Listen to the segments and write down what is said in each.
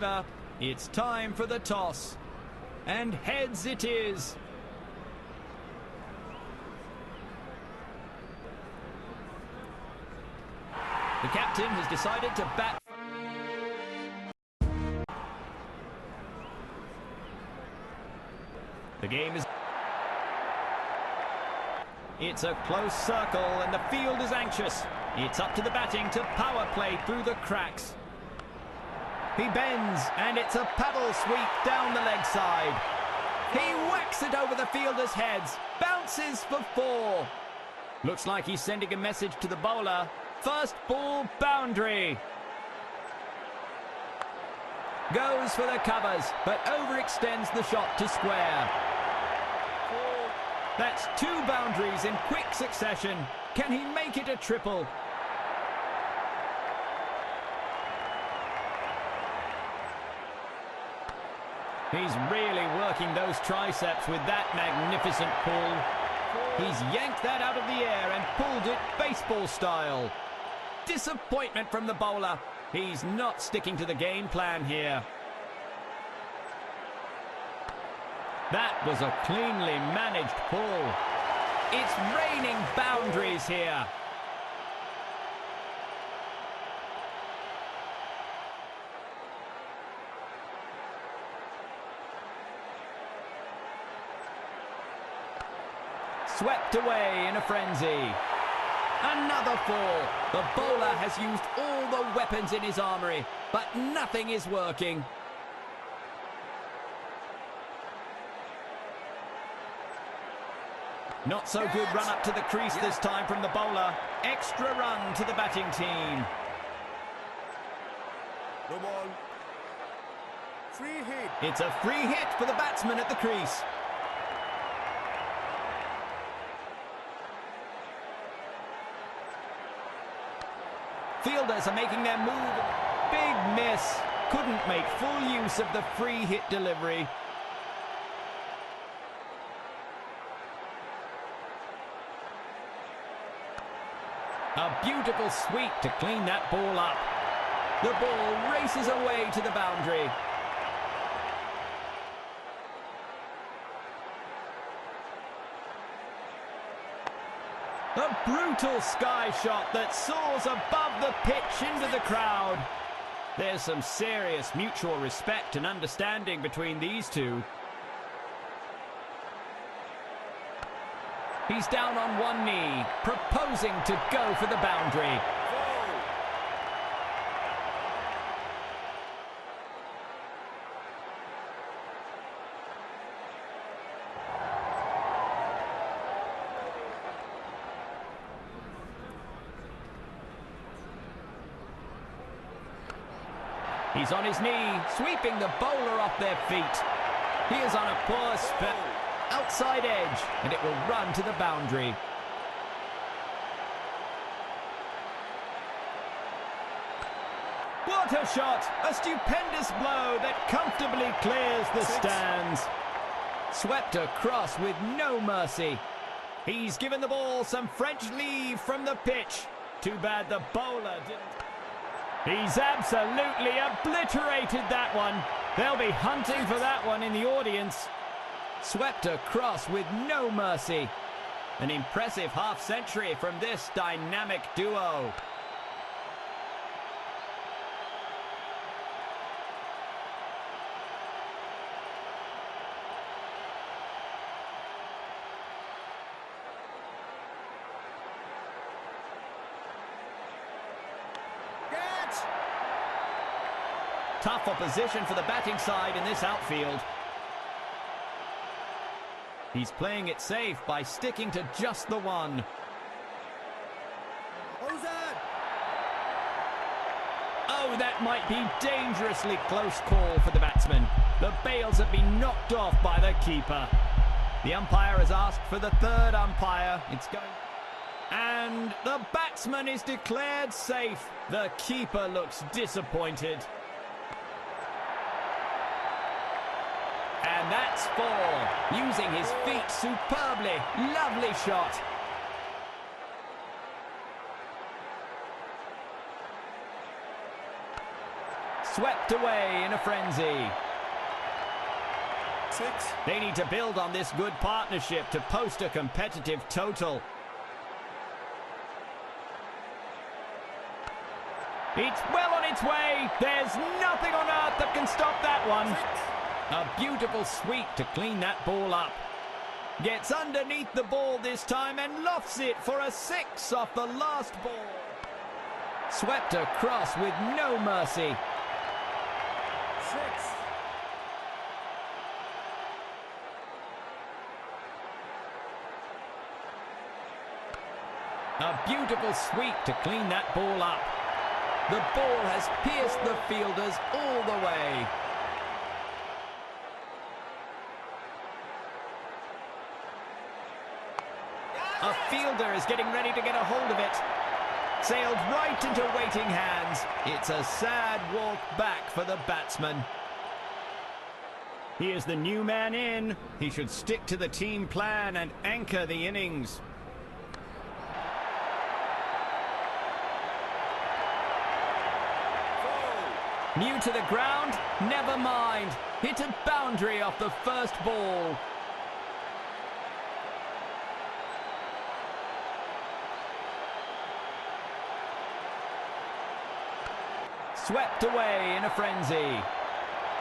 favour. It's time for the toss. And heads it is. The captain has decided to bat. The game is... It's a close circle and the field is anxious. It's up to the batting to power play through the cracks. He bends and it's a paddle sweep down the leg side. He whacks it over the fielders' heads. Bounces for 4. Looks like he's sending a message to the bowler. First ball boundary. Goes for the covers, but overextends the shot to square. That's 2 boundaries in quick succession. Can he make it a triple? He's really working those triceps with that magnificent pull. He's yanked that out of the air and pulled it baseball style. Disappointment from the bowler. He's not sticking to the game plan here. That was a cleanly managed pull. It's raining boundaries here. Swept away in a frenzy. Another 4. The bowler has used all the weapons in his armoury, but nothing is working. Not so good run up to the crease this time from the bowler. Extra run to the batting team. No ball. Free hit. It's a free hit for the batsman at the crease. Fielders are making their move. Big miss. Couldn't make full use of the free hit delivery. A beautiful sweep to clean that ball up. The ball races away to the boundary. A brutal sky shot that soars above the pitch into the crowd. There's some serious mutual respect and understanding between these two. He's down on one knee, proposing to go for the boundary. He's on his knee, sweeping the bowler off their feet. He is on a poor spell. Outside edge, and it will run to the boundary. What a shot! A stupendous blow that comfortably clears the stands. Swept across with no mercy. He's given the ball some French leave from the pitch. Too bad the bowler didn't. He's absolutely obliterated that one. They'll be hunting for that one in the audience. Swept across with no mercy. An impressive half-century from this dynamic duo. Tough opposition for the batting side in this outfield. He's playing it safe by sticking to just the one. Oh, that might be dangerously close call for the batsman. The bails have been knocked off by the keeper. The umpire has asked for the third umpire. It's going... And the batsman is declared safe. The keeper looks disappointed. And that's 4. Using his feet superbly. Lovely shot. Swept away in a frenzy. 6. They need to build on this good partnership to post a competitive total. It's well on its way. There's nothing on earth that can stop that one. A beautiful sweep to clean that ball up. Gets underneath the ball this time and lofts it for a 6 off the last ball. Swept across with no mercy. 6. A beautiful sweep to clean that ball up. The ball has pierced the fielders all the way. A fielder is getting ready to get a hold of it. Sailed right into waiting hands. It's a sad walk back for the batsman. He is the new man in. He should stick to the team plan and anchor the innings. New to the ground, never mind. Hit a boundary off the first ball. Swept away in a frenzy.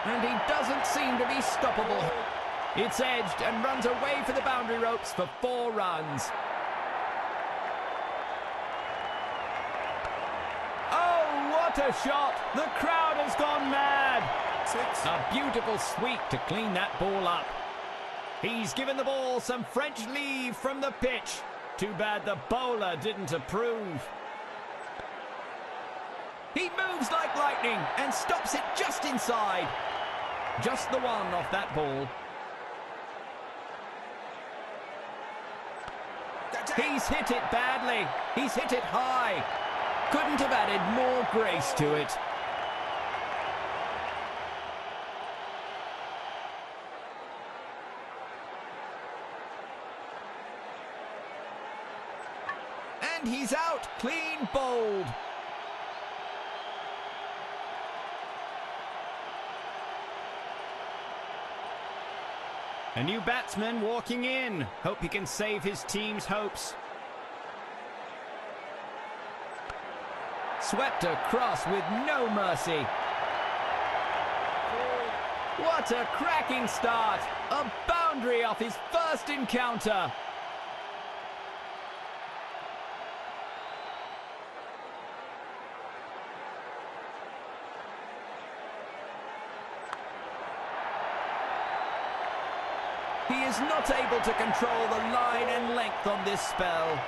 And he doesn't seem to be stoppable. It's edged and runs away for the boundary ropes for 4 runs. What a shot! The crowd has gone mad! 6. A beautiful sweep to clean that ball up. He's given the ball some French leave from the pitch. Too bad the bowler didn't approve. He moves like lightning and stops it just inside. Just the one off that ball. He's hit it badly. He's hit it high. Couldn't have added more grace to it. And he's out, clean bowled. A new batsman walking in. Hope he can save his team's hopes. Swept across with no mercy. What a cracking start! A boundary off his first encounter. He is not able to control the line and length on this spell.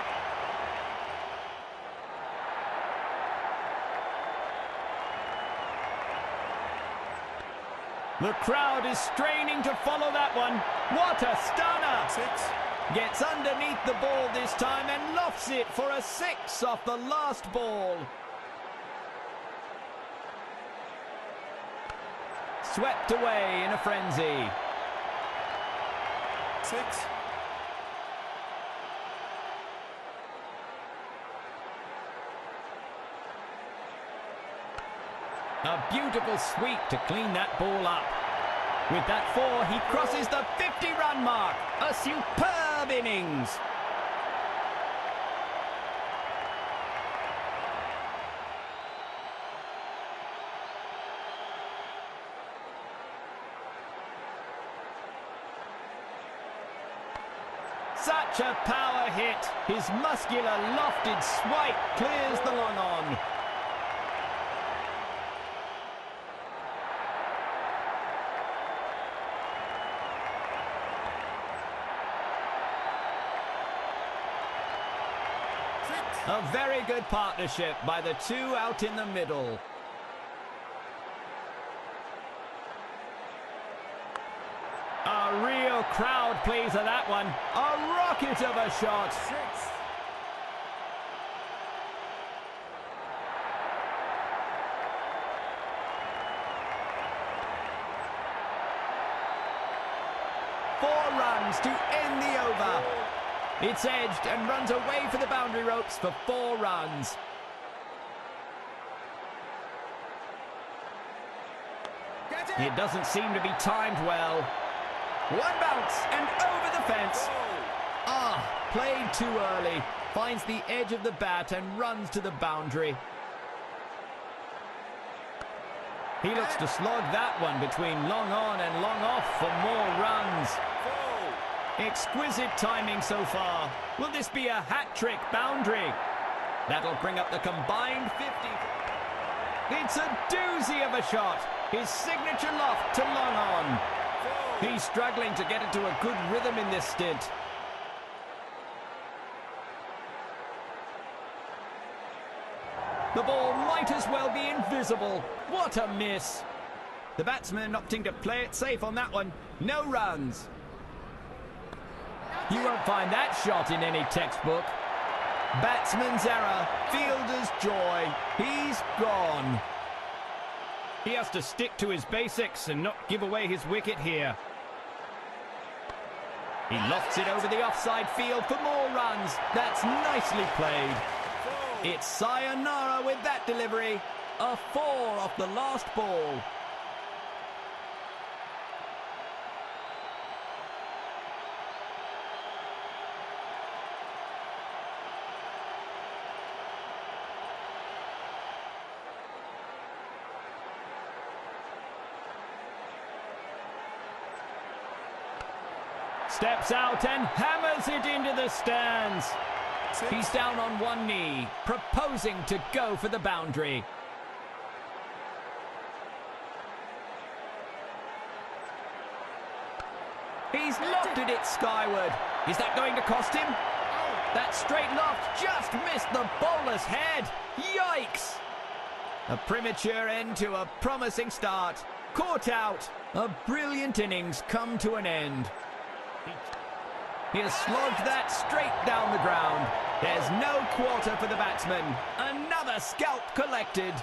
The crowd is straining to follow that one. What a stunner! 6. Gets underneath the ball this time and lofts it for a 6 off the last ball. Swept away in a frenzy. 6. A beautiful sweep to clean that ball up. With that 4, he crosses the 50-run mark. A superb innings. Such a power hit. His muscular lofted swipe clears the long on. A very good partnership by the two out in the middle. A real crowd pleaser, that one. A rocket of a shot. 6. Four runs to end the over. It's edged and runs away for the boundary ropes for 4 runs. It doesn't seem to be timed well. One bounce and over the fence. Played too early. Finds the edge of the bat and runs to the boundary. He looks to slog that one between long on and long off for more runs. Exquisite timing so far. Will this be a hat-trick boundary? That'll bring up the combined 50. It's a doozy of a shot. His signature loft to long on. He's struggling to get into a good rhythm in this stint. The ball might as well be invisible. What a miss. The batsman opting to play it safe on that one. No runs. You won't find that shot in any textbook. Batsman's error, fielder's joy. He's gone. He has to stick to his basics and not give away his wicket here. He lofts it over the offside field for more runs. That's nicely played. It's sayonara with that delivery. A 4 off the last ball. Steps out and hammers it into the stands. He's down on one knee, proposing to go for the boundary. He's lofted it skyward. Is that going to cost him? That straight loft just missed the bowler's head. Yikes! A premature end to a promising start. Caught out. A brilliant innings come to an end. He has slogged that straight down the ground. There's no quarter for the batsman. Another scalp collected.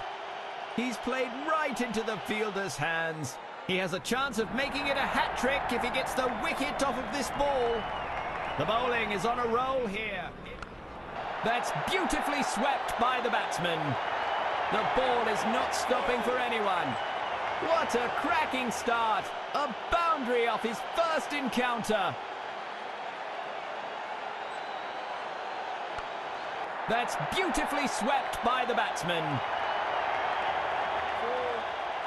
He's played right into the fielder's hands. He has a chance of making it a hat-trick if he gets the wicket off of this ball. The bowling is on a roll here. That's beautifully swept by the batsman. The ball is not stopping for anyone. What a cracking start. A boundary off his first encounter. That's beautifully swept by the batsman.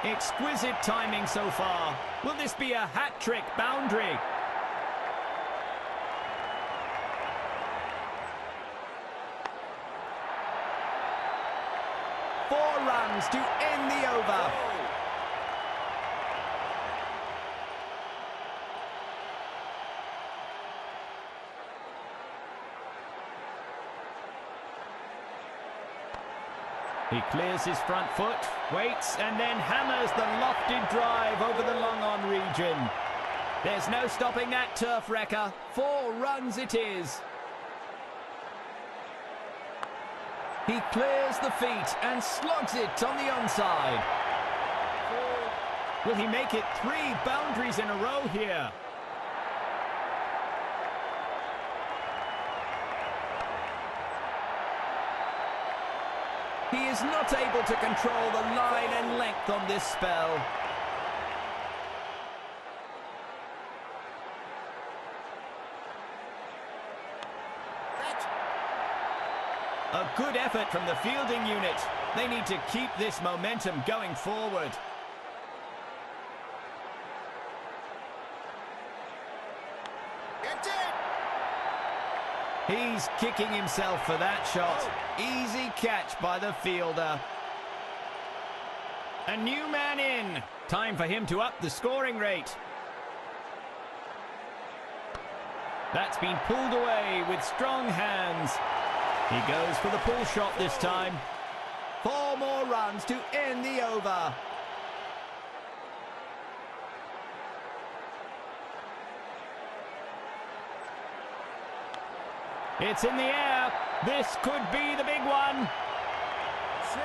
Exquisite timing so far. Will this be a hat-trick boundary? Four runs to end the over. He clears his front foot, waits, and then hammers the lofted drive over the long-on region. There's no stopping that turf wrecker. 4 runs it is. He clears the feet and slogs it on the onside. Will he make it 3 boundaries in a row here? He is not able to control the line and length on this spell. A good effort from the fielding unit. They need to keep this momentum going forward. He's kicking himself for that shot. Easy catch by the fielder. A new man in. Time for him to up the scoring rate. That's been pulled away with strong hands. He goes for the pull shot this time. 4 more runs to end the over. It's in the air. This could be the big one. 6.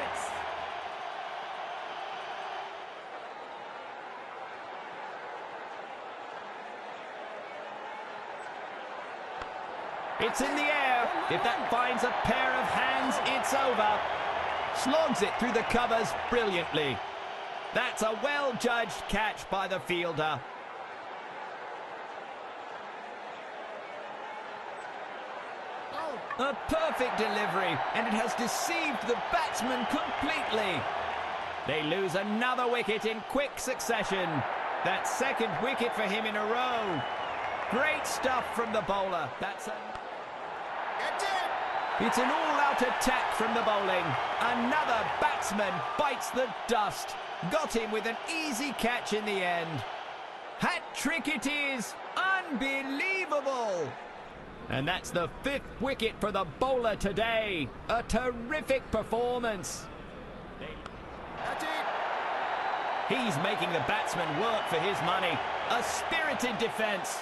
It's in the air. If that finds a pair of hands, it's over. Slogs it through the covers brilliantly. That's a well-judged catch by the fielder. A perfect delivery, and it has deceived the batsman completely. They lose another wicket in quick succession. That second wicket for him in a row. Great stuff from the bowler. It's an all-out attack from the bowling. Another batsman bites the dust. Got him with an easy catch in the end. Hat-trick it is. Unbelievable. And that's the 5th wicket for the bowler today. A terrific performance. He's making the batsman work for his money. A spirited defence.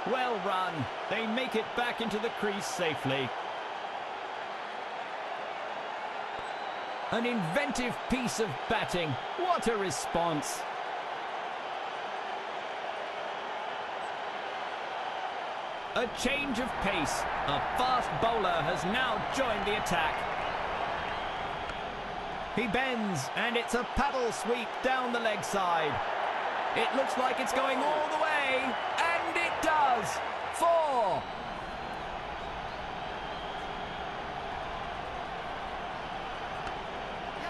Well run. They make it back into the crease safely. An inventive piece of batting. What a response. A change of pace. A fast bowler has now joined the attack. He bends, and it's a paddle sweep down the leg side. It looks like it's going all the way, and it does. 4.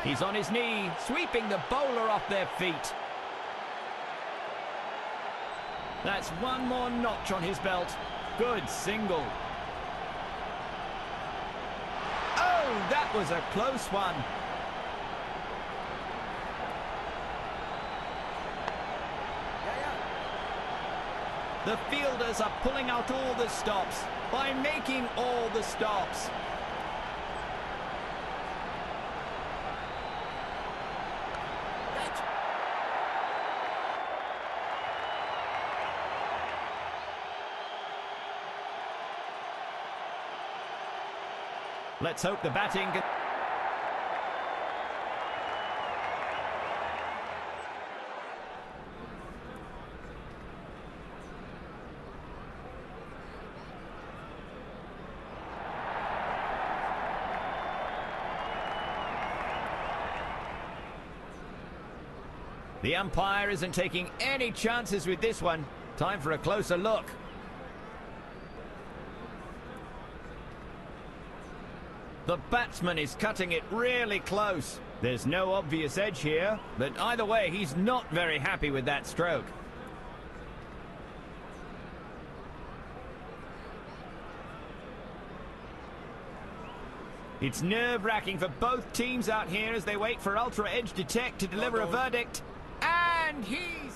He's on his knee, sweeping the bowler off their feet. That's one more notch on his belt. Good single. Oh, that was a close one. The fielders are pulling out all the stops by making all the stops. Let's hope the batting... The umpire isn't taking any chances with this one. Time for a closer look. The batsman is cutting it really close. There's no obvious edge here, but either way, he's not very happy with that stroke. It's nerve-wracking for both teams out here as they wait for Ultra Edge Detect to deliver a verdict. And he's...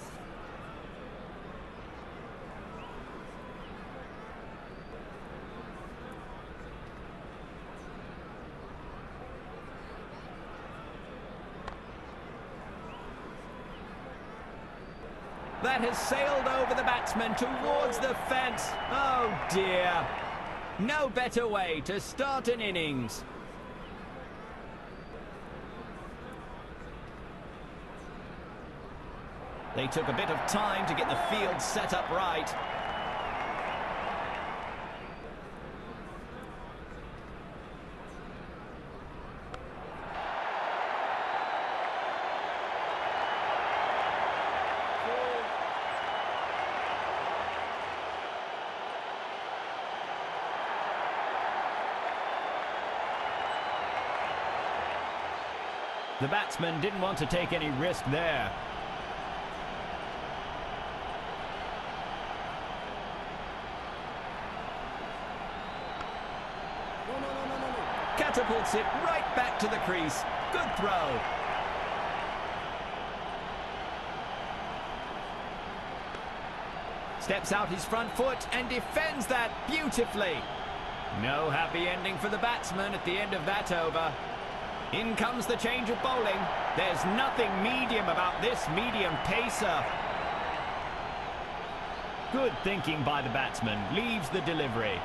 That has sailed over the batsman towards the fence. Oh dear. No better way to start an innings. They took a bit of time to get the field set up right. The batsman didn't want to take any risk there. Catapults it right back to the crease. Good throw. Steps out his front foot and defends that beautifully. No happy ending for the batsman at the end of that over. In comes the change of bowling. There's nothing medium about this medium pacer. Good thinking by the batsman. Leaves the delivery.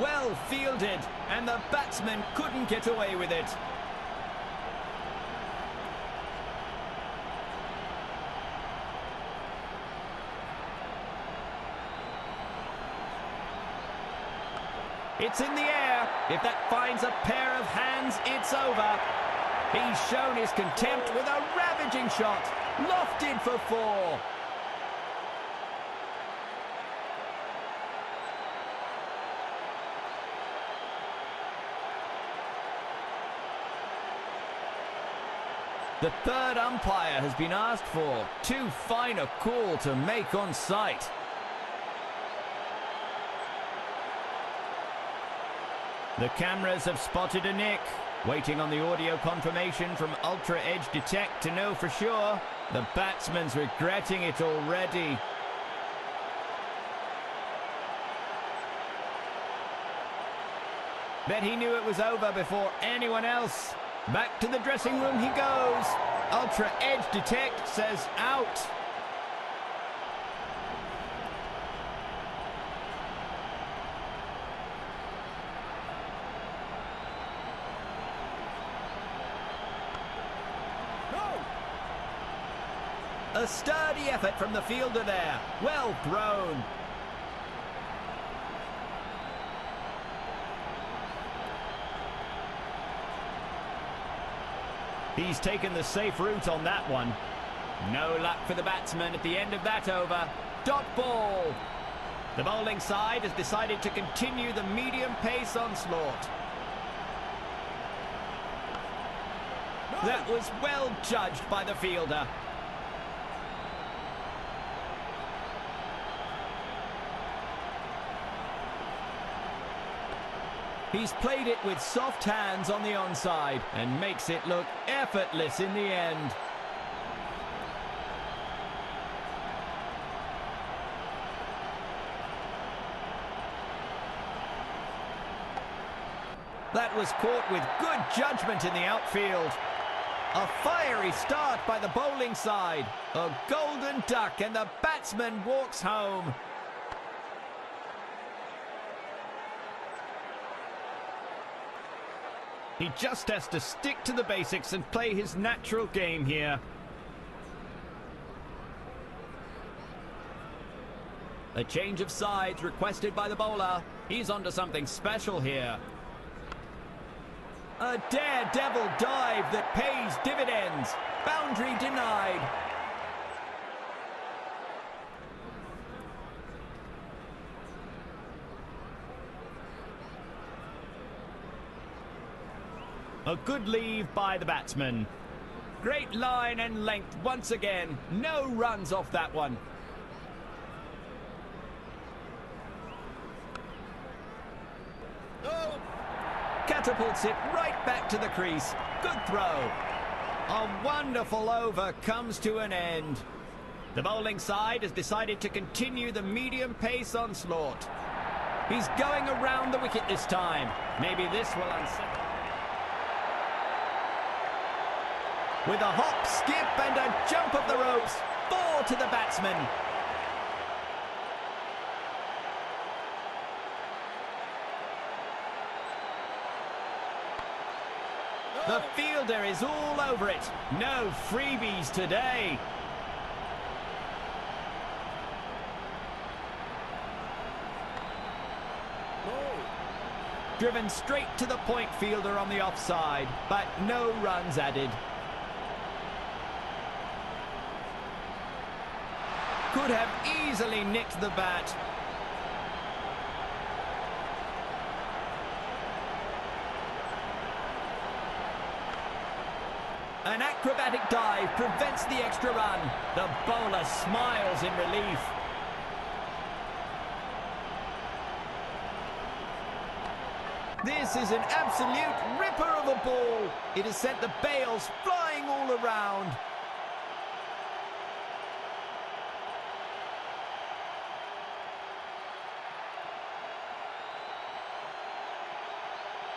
Well fielded, and the batsman couldn't get away with it. It's in the air. If that finds a pair of hands, it's over. He's shown his contempt with a ravaging shot. Lofted for 4. The third umpire has been asked for. Too fine a call to make on sight. The cameras have spotted a nick. Waiting on the audio confirmation from Ultra Edge Detect to know for sure. The batsman's regretting it already. Bet he knew it was over before anyone else. Back to the dressing room he goes. Ultra Edge Detect says out. A sturdy effort from the fielder there. Well thrown. He's taken the safe route on that one. No luck for the batsman at the end of that over. Dot ball. The bowling side has decided to continue the medium pace onslaught. That was well judged by the fielder. He's played it with soft hands on the onside and makes it look effortless in the end. That was caught with good judgment in the outfield. A fiery start by the bowling side. A golden duck and the batsman walks home. He just has to stick to the basics and play his natural game here. A change of sides requested by the bowler. He's onto something special here. A daredevil dive that pays dividends. Boundary denied. A good leave by the batsman. Great line and length once again. No runs off that one. Oh! Catapults it right back to the crease. Good throw. A wonderful over comes to an end. The bowling side has decided to continue the medium pace onslaught. He's going around the wicket this time. Maybe this will unsettle. With a hop, skip and a jump of the ropes. 4 to the batsman. The fielder is all over it. No freebies today. Driven straight to the point fielder on the offside, but no runs added. Could have easily nicked the bat. An acrobatic dive prevents the extra run. The bowler smiles in relief. This is an absolute ripper of a ball. It has sent the bails flying all around.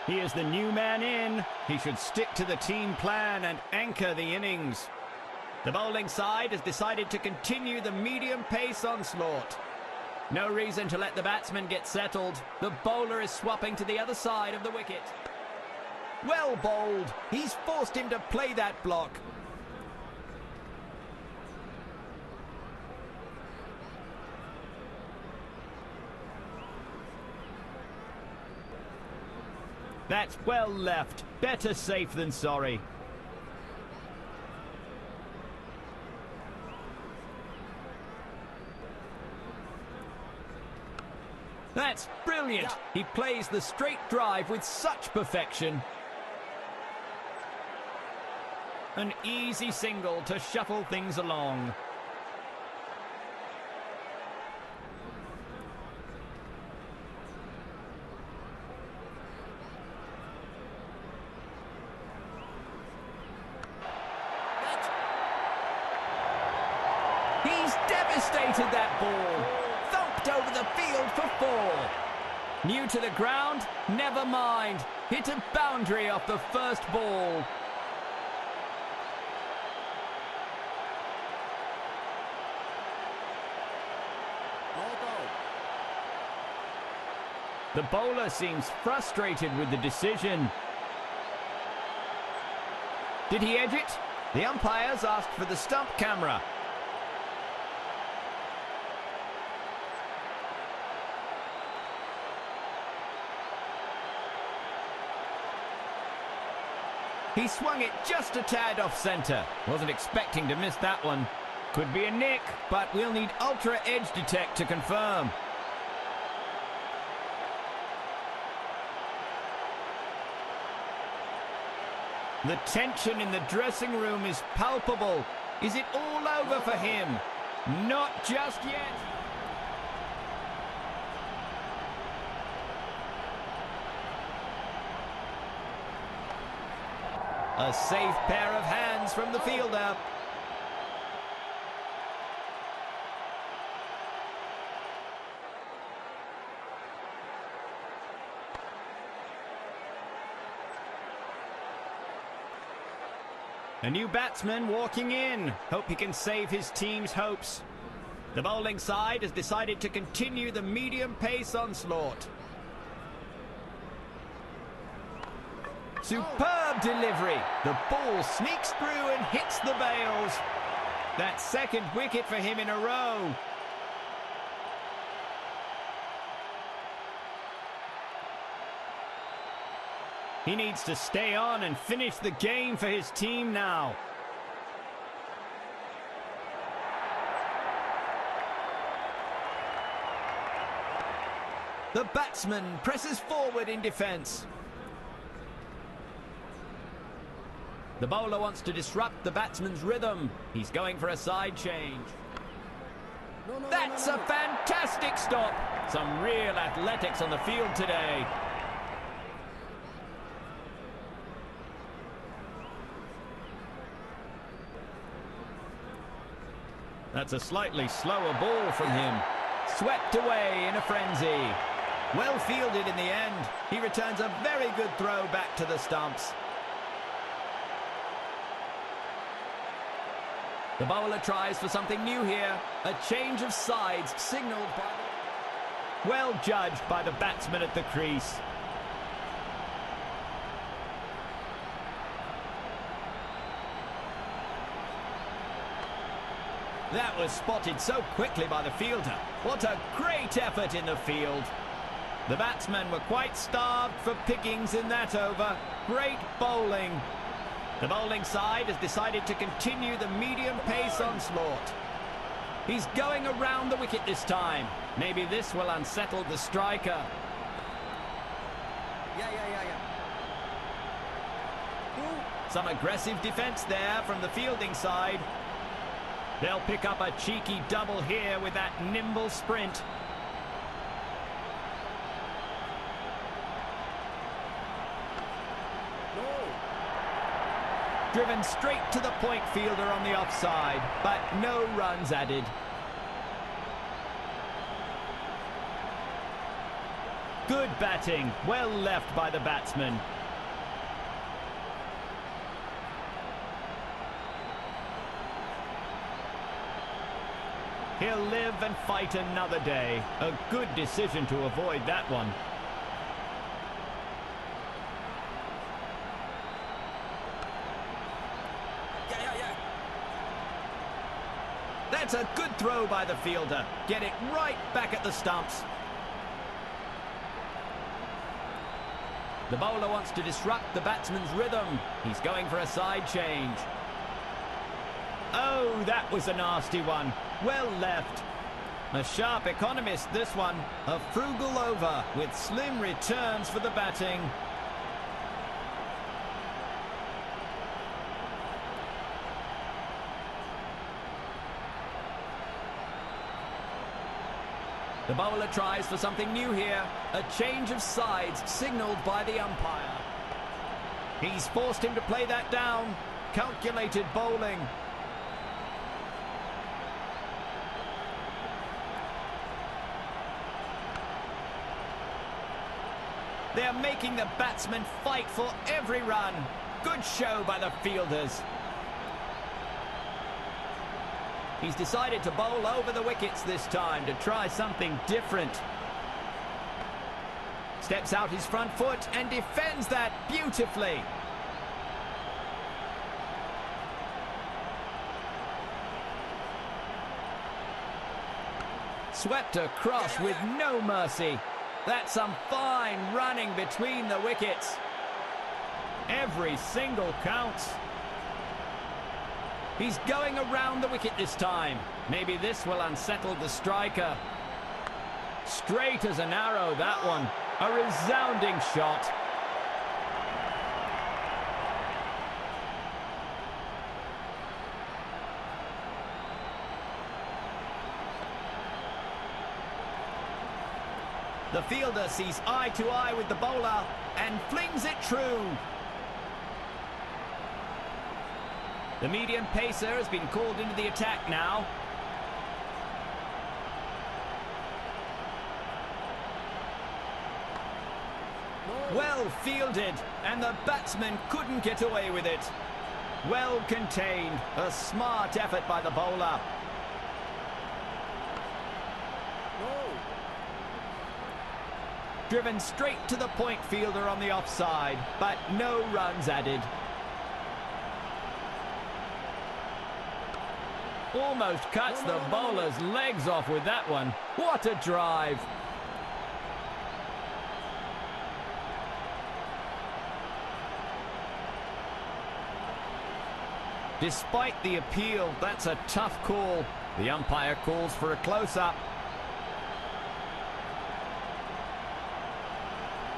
He is the new man in. He should stick to the team plan and anchor the innings. The bowling side has decided to continue the medium pace onslaught. No reason to let the batsman get settled. The bowler is swapping to the other side of the wicket. Well bowled. He's forced him to play that block. That's well left. Better safe than sorry. That's brilliant. He plays the straight drive with such perfection. An easy single to shuffle things along. He's devastated that ball. Thumped over the field for 4. New to the ground? Never mind. Hit a boundary off the first ball. The bowler seems frustrated with the decision. Did he edge it? The umpires asked for the stump camera. He swung it just a tad off centre. Wasn't expecting to miss that one. Could be a nick, but we'll need Ultra Edge Detect to confirm. The tension in the dressing room is palpable. Is it all over for him? Not just yet. A safe pair of hands from the fielder. A new batsman walking in. Hope he can save his team's hopes. The bowling side has decided to continue the medium pace onslaught. Superb delivery. The ball sneaks through and hits the bails. That second wicket for him in a row. He needs to stay on and finish the game for his team now. The batsman presses forward in defence. The bowler wants to disrupt the batsman's rhythm. He's going for a side change. That's a fantastic stop. Some real athletics on the field today. That's a slightly slower ball from him. Swept away in a frenzy. Well fielded in the end. He returns a very good throw back to the stumps. The bowler tries for something new here. A change of sides signalled by... Well judged by the batsman at the crease. That was spotted so quickly by the fielder. What a great effort in the field. The batsmen were quite starved for pickings in that over. Great bowling. The bowling side has decided to continue the medium pace onslaught. He's going around the wicket this time. Maybe this will unsettle the striker. Some aggressive defence there from the fielding side. They'll pick up a cheeky double here with that nimble sprint. Driven straight to the point fielder on the offside, but no runs added. Good batting, well left by the batsman. He'll live and fight another day. A good decision to avoid that one. That's a good throw by the fielder. Get it right back at the stumps. The bowler wants to disrupt the batsman's rhythm. He's going for a side change. Oh, that was a nasty one. Well left. A sharp economist, this one. A frugal over with slim returns for the batting. The bowler tries for something new here. A change of sides signalled by the umpire. He's forced him to play that down. Calculated bowling. They're making the batsmen fight for every run. Good show by the fielders. He's decided to bowl over the wickets this time to try something different. Steps out his front foot and defends that beautifully. Swept across with no mercy. That's some fine running between the wickets. Every single counts. He's going around the wicket this time. Maybe this will unsettle the striker. Straight as an arrow, that one. A resounding shot. The fielder sees eye to eye with the bowler and flings it true. The medium pacer has been called into the attack now. Well fielded, and the batsman couldn't get away with it. Well contained, a smart effort by the bowler. Driven straight to the point fielder on the offside, but no runs added. Almost cuts the bowler's legs off with that one. What a drive. Despite the appeal, that's a tough call. The umpire calls for a close-up.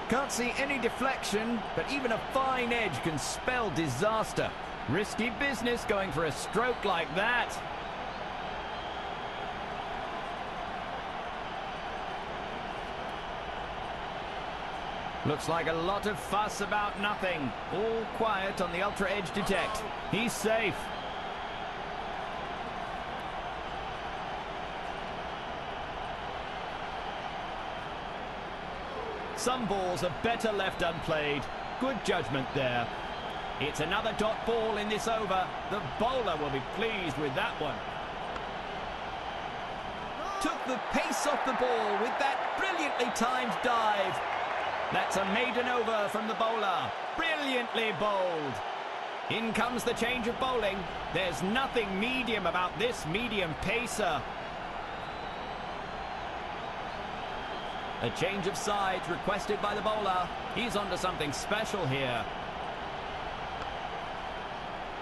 Can't see any deflection, but even a fine edge can spell disaster. Risky business going for a stroke like that. Looks like a lot of fuss about nothing. All quiet on the ultra edge detect. He's safe. Some balls are better left unplayed. Good judgment there. It's another dot ball in this over. The bowler will be pleased with that one. Took the pace off the ball with that brilliantly timed dive. That's a maiden over from the bowler. Brilliantly bowled. In comes the change of bowling. There's nothing medium about this medium pacer. A change of sides requested by the bowler. He's onto something special here.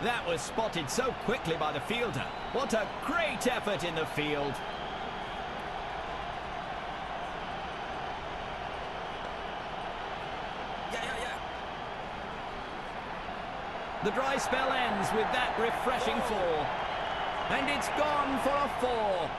That was spotted so quickly by the fielder. What a great effort in the field. The dry spell ends with that refreshing four. And it's gone for a four.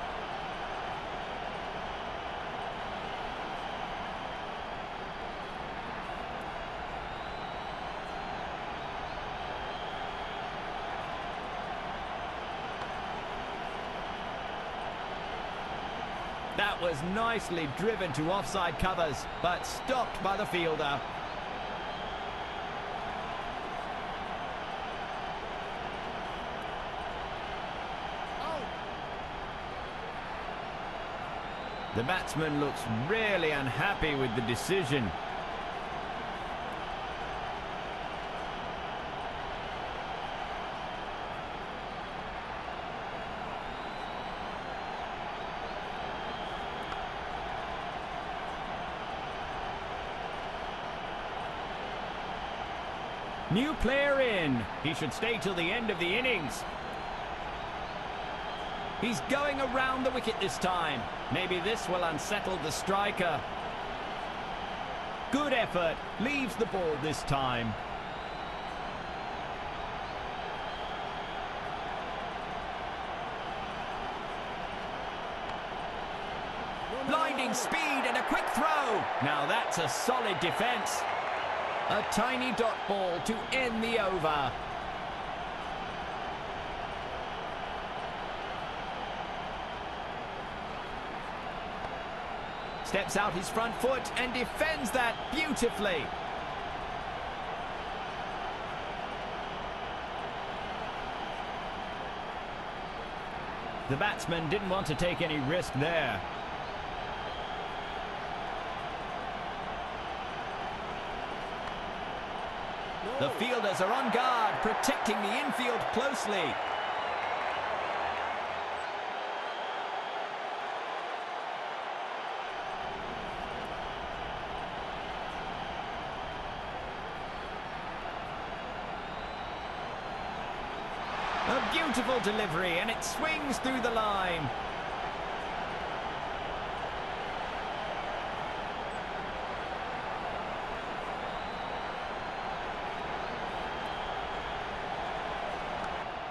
That was nicely driven to offside covers, but stopped by the fielder. The batsman looks really unhappy with the decision. New player in. He should stay till the end of the innings. He's going around the wicket this time. Maybe this will unsettle the striker. Good effort. Leaves the ball this time. Blinding speed and a quick throw. Now that's a solid defence. A tiny dot ball to end the over. Steps out his front foot and defends that beautifully. The batsman didn't want to take any risk there. The fielders are on guard, protecting the infield closely. A beautiful delivery, and it swings through the line.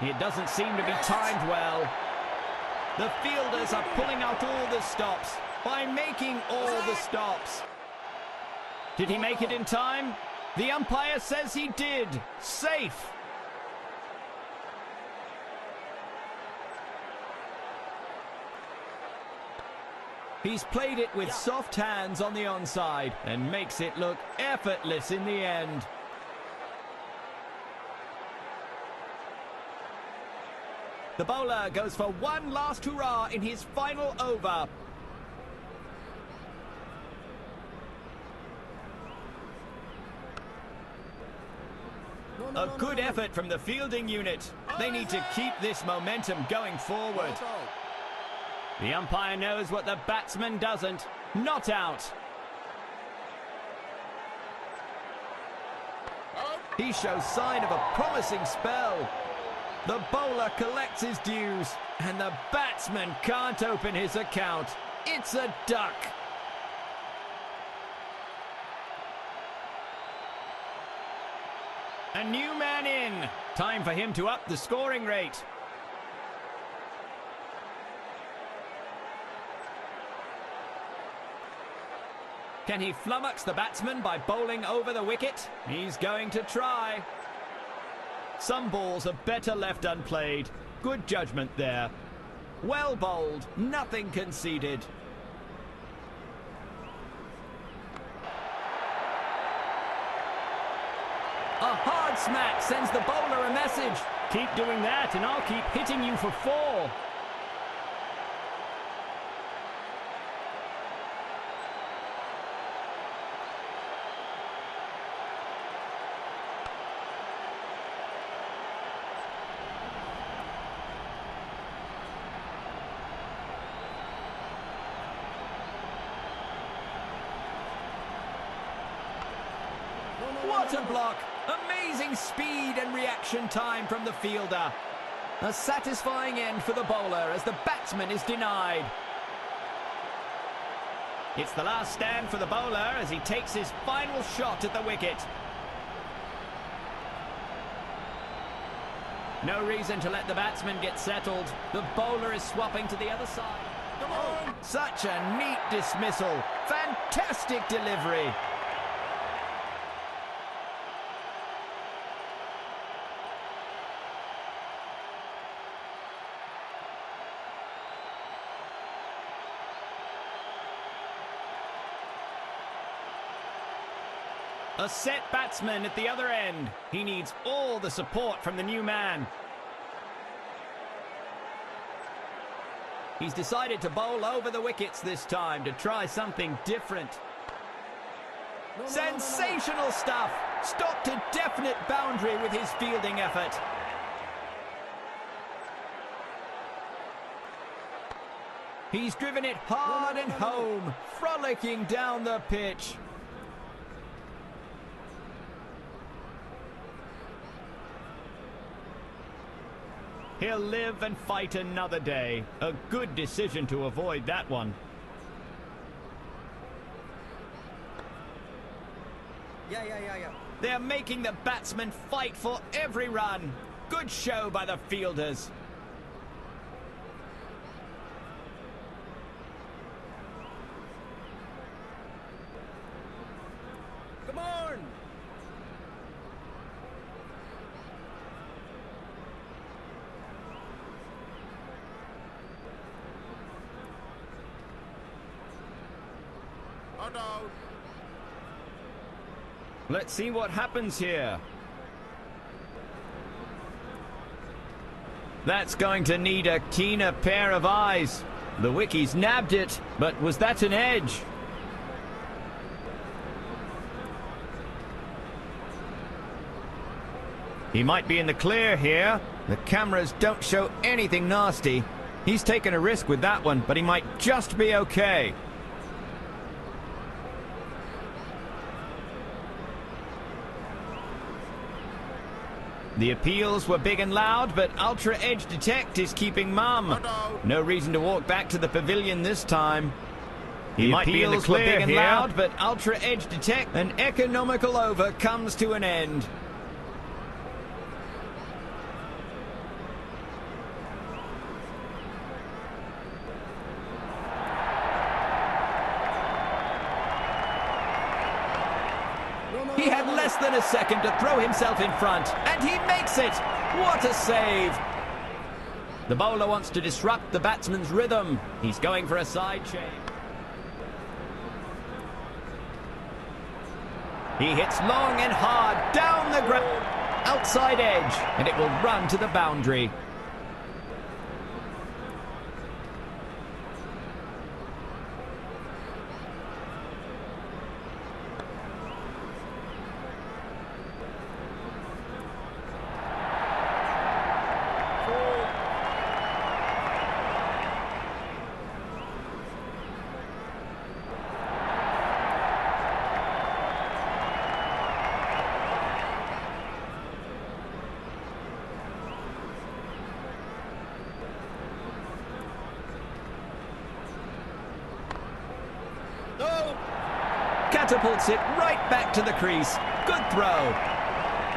It doesn't seem to be timed well. The fielders are pulling out all the stops by making all the stops. Did he make it in time? The umpire says he did. Safe. He's played it with soft hands on the onside and makes it look effortless in the end. The bowler goes for one last hurrah in his final over. A good effort from the fielding unit. They need to keep this momentum going forward. The umpire knows what the batsman doesn't. Not out. He shows sign of a promising spell. The bowler collects his dues, and the batsman can't open his account. It's a duck. A new man in. Time for him to up the scoring rate. Can he flummox the batsman by bowling over the wicket? He's going to try. Some balls are better left unplayed. Good judgment there. Well bowled, nothing conceded. A hard smack sends the bowler a message. Keep doing that and I'll keep hitting you for 4. What a block! Amazing speed and reaction time from the fielder. A satisfying end for the bowler as the batsman is denied. It's the last stand for the bowler as he takes his final shot at the wicket. No reason to let the batsman get settled. The bowler is swapping to the other side. Come on! Such a neat dismissal. Fantastic delivery. A set batsman at the other end. He needs all the support from the new man. He's decided to bowl over the wickets this time to try something different. Sensational stuff! Stopped a definite boundary with his fielding effort. He's driven it hard and home, frolicking down the pitch. He'll live and fight another day. A good decision to avoid that one. Yeah. They're making the batsmen fight for every run. Good show by the fielders. Come on! Out. Let's see what happens here. That's going to need a keener pair of eyes. The wickies nabbed it, but was that an edge? He might be in the clear here. The cameras don't show anything nasty. He's taken a risk with that one, but he might just be okay. The appeals were big and loud, but Ultra Edge Detect is keeping mum. No reason to walk back to the pavilion this time. He might be in the clear big and loud, but Ultra Edge Detect, an economical over comes to an end. He had less than a second to throw himself in front, and he makes it! What a save! The bowler wants to disrupt the batsman's rhythm. He's going for a side change. He hits long and hard down the ground, outside edge, and it will run to the boundary. Catapults it right back to the crease. Good throw.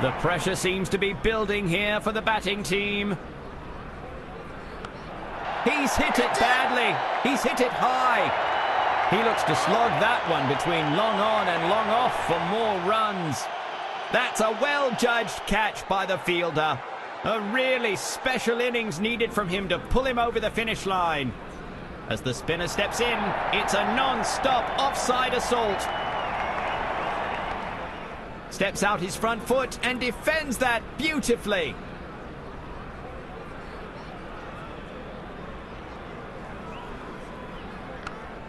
The pressure seems to be building here for the batting team. He's hit it badly. He's hit it high. He looks to slog that one between long on and long off for more runs. That's a well-judged catch by the fielder. A really special innings needed from him to pull him over the finish line. As the spinner steps in, it's a non-stop offside assault. Steps out his front foot and defends that beautifully.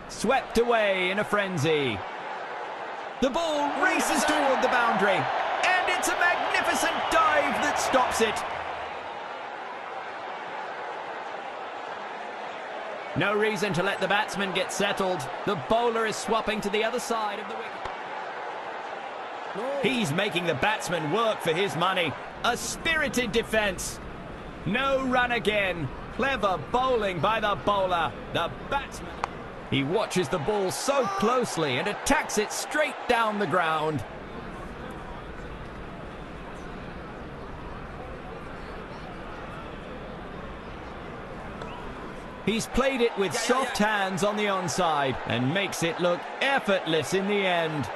Swept away in a frenzy. The ball races toward the boundary, and it's a magnificent dive that stops it. No reason to let the batsman get settled. The bowler is swapping to the other side of the wicket. He's making the batsman work for his money. A spirited defence. No run again. Clever bowling by the bowler. The batsman. He watches the ball so closely and attacks it straight down the ground. He's played it with soft hands on the onside and makes it look effortless in the end.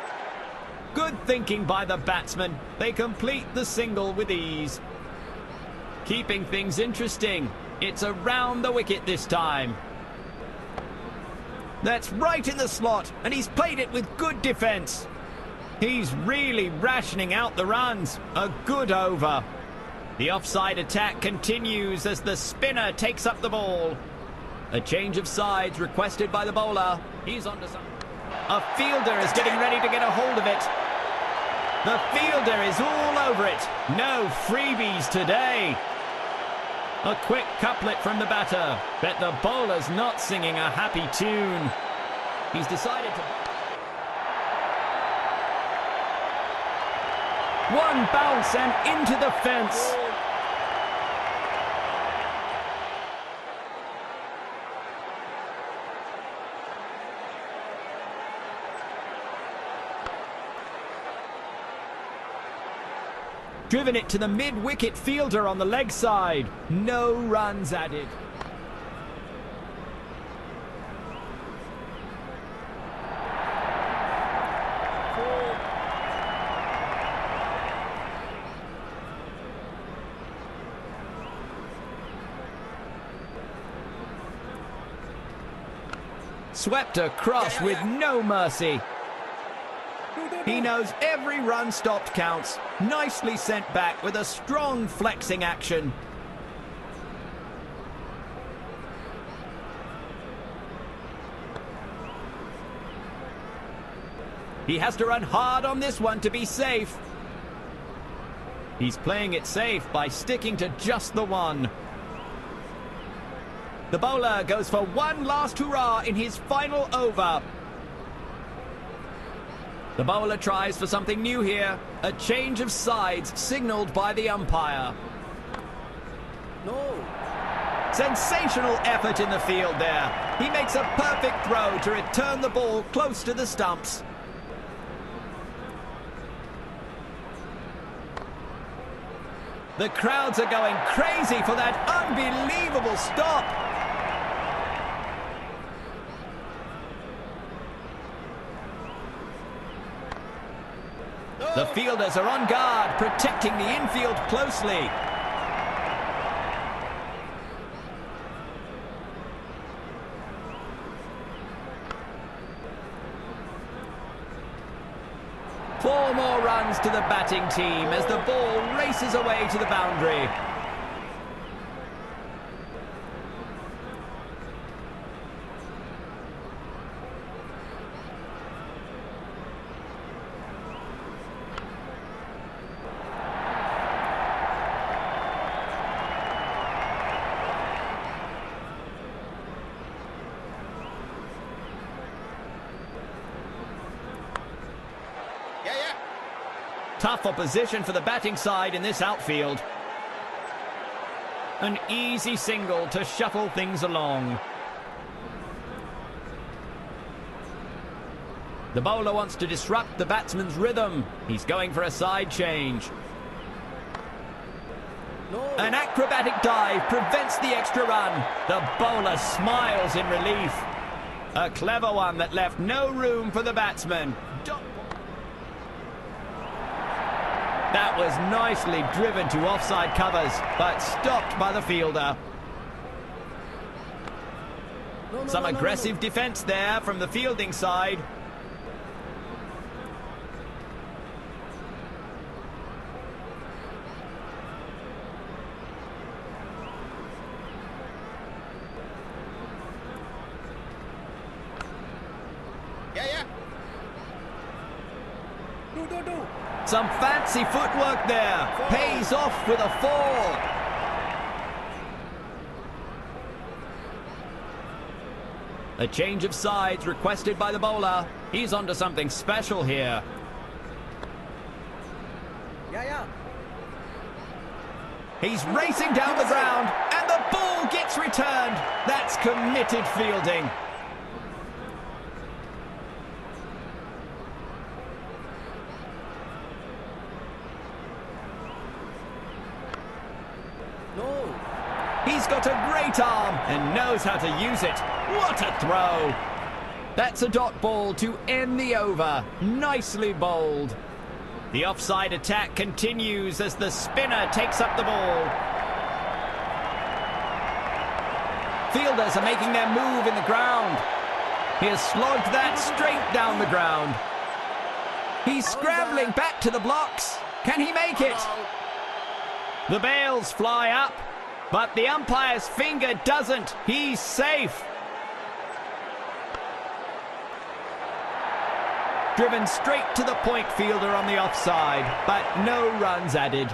Good thinking by the batsman. They complete the single with ease. Keeping things interesting. It's around the wicket this time. That's right in the slot, and he's played it with good defence. He's really rationing out the runs. A good over. The offside attack continues as the spinner takes up the ball. A change of sides requested by the bowler. He's on to something. A fielder is getting ready to get a hold of it. The fielder is all over it. No freebies today. A quick couplet from the batter. Bet the bowler's not singing a happy tune. He's decided to... One bounce and into the fence. Driven it to the mid-wicket fielder on the leg side. No runs added. Swept across with no mercy. He knows every run stopped counts. Nicely sent back with a strong flexing action. He has to run hard on this one to be safe. He's playing it safe by sticking to just the one. The bowler goes for one last hurrah in his final over. The bowler tries for something new here. A change of sides signalled by the umpire. No. Sensational effort in the field there. He makes a perfect throw to return the ball close to the stumps. The crowds are going crazy for that unbelievable stop. The fielders are on guard, protecting the infield closely. Four more runs to the batting team as the ball races away to the boundary. Tough opposition for the batting side in this outfield. An easy single to shuffle things along. The bowler wants to disrupt the batsman's rhythm. He's going for a side change. No. An acrobatic dive prevents the extra run. The bowler smiles in relief. A clever one that left no room for the batsman. That was nicely driven to offside covers, but stopped by the fielder. Some aggressive defence there from the fielding side. Some fancy footwork there. Pays off with a 4. A change of sides requested by the bowler. He's onto something special here. He's racing down the ground, and the ball gets returned. That's committed fielding. He's got a great arm and knows how to use it. What a throw! That's a dot ball to end the over. Nicely bowled. The offside attack continues as the spinner takes up the ball. Fielders are making their move in the ground. He has slogged that straight down the ground. He's scrambling back to the blocks. Can he make it? The bails fly up, but the umpire's finger doesn't. He's safe. Driven straight to the point fielder on the offside, but no runs added.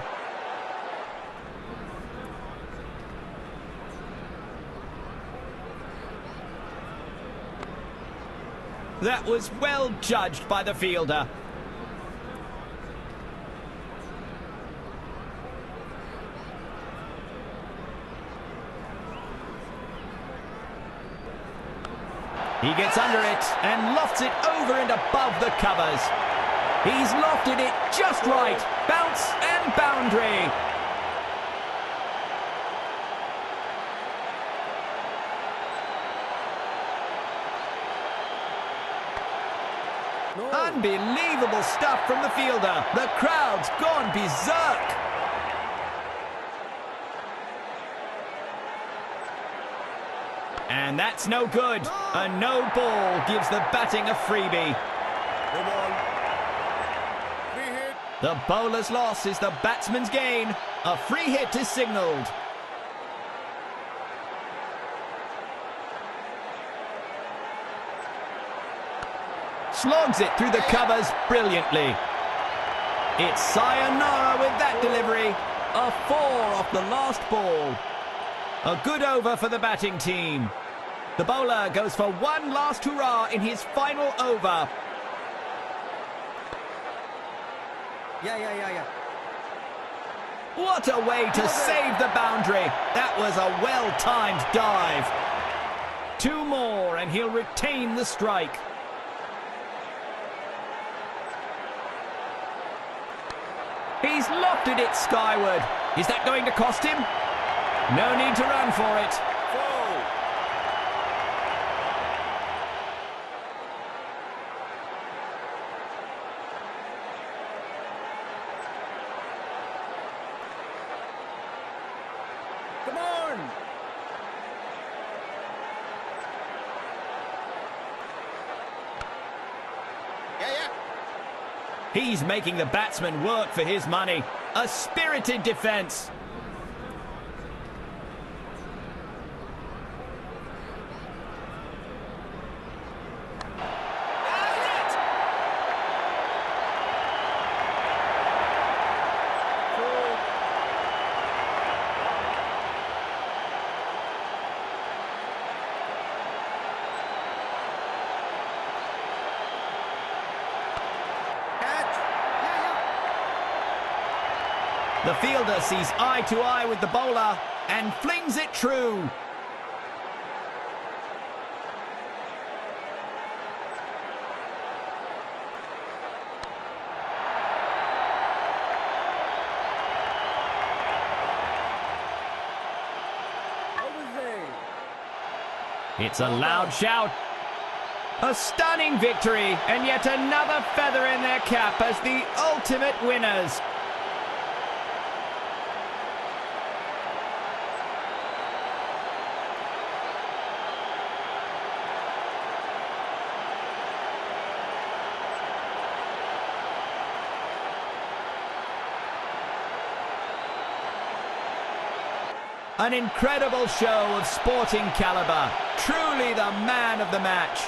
That was well judged by the fielder. He gets under it and lofts it over and above the covers. He's lofted it just right. Bounce and bounce. boundary. No. Unbelievable stuff from the fielder. The crowd's gone berserk. And that's no good. A no ball gives the batting a freebie. No ball. Free hit. The bowler's loss is the batsman's gain. A free hit is signalled. Slogs it through the covers brilliantly. It's sayonara with that delivery. A 4 off the last ball. A good over for the batting team. The bowler goes for one last hurrah in his final over. Yeah. What a way to save the boundary. That was a well-timed dive. 2 more and he'll retain the strike. He's lofted it skyward. Is that going to cost him? No need to run for it. Foul. Come on. Yeah. He's making the batsman work for his money. A spirited defence. The fielder sees eye to eye with the bowler and flings it true. It's a loud shout. A stunning victory and yet another feather in their cap as the ultimate winners. An incredible show of sporting calibre. Truly the man of the match.